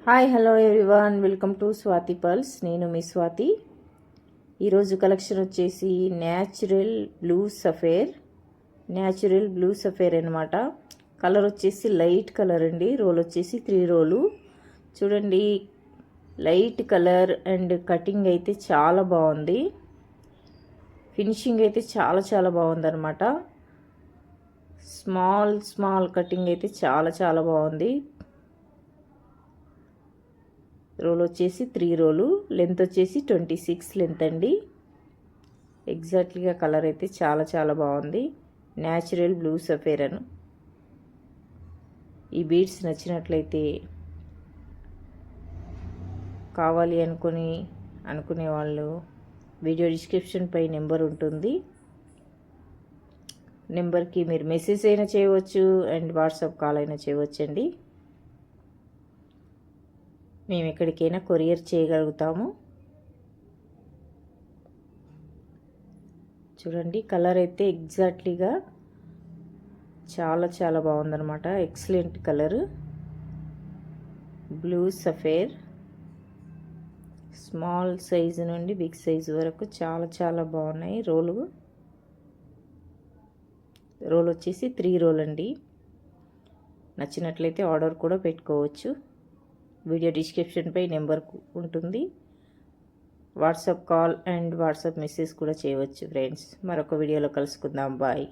Hi hello everyone, welcome to Swathi pulse. నేను మీ స్వాతి. ఈరోజు collection వచ్చేసి న్యాచురల్ బ్లూ సఫేర్ అనమాట. కలర్ వచ్చేసి లైట్ కలర్ అండి. రోల్ వచ్చేసి 3 రోలు. చూడండి, లైట్ కలర్ అండ్ కటింగ్ అయితే చాలా బాగుంది. ఫినిషింగ్ అయితే చాలా చాలా బాగుంది అనమాట. స్మాల్ కటింగ్ అయితే చాలా బాగుంది. రోల్ వచ్చేసి 3 రోలు, లెంత్ వచ్చేసి 26 లెంత్ అండి. ఎగ్జాక్ట్లీగా కలర్ అయితే చాలా బాగుంది. న్యాచురల్ బ్లూ సఫేర్ అను. ఈ బీడ్స్ నచ్చినట్లయితే కావాలి అనుకునే వాళ్ళు వీడియో డిస్క్రిప్షన్ పై నెంబర్ ఉంటుంది. నెంబర్కి మీరు మెసేజ్ అయినా చేయవచ్చు అండ్ వాట్సాప్ కాల్ అయినా చేయవచ్చండి. మేము ఎక్కడికైనా కొరియర్ చేయగలుగుతాము. చూడండి, కలర్ అయితే ఎగ్జాక్ట్లీగా చాలా బాగుందన్నమాట. Excellent colour blue సఫేర్. Small size నుండి బిగ్ సైజు వరకు చాలా బాగున్నాయి. రోల్ వచ్చేసి 3 రోల్ అండి. నచ్చినట్లయితే ఆర్డర్ కూడా పెట్టుకోవచ్చు. వీడియో డిస్క్రిప్షన్పై నెంబర్ ఉంటుంది. WhatsApp call and WhatsApp message కూడా చేయవచ్చు ఫ్రెండ్స్. మరొక వీడియోలో కలుసుకుందాం. బాయ్.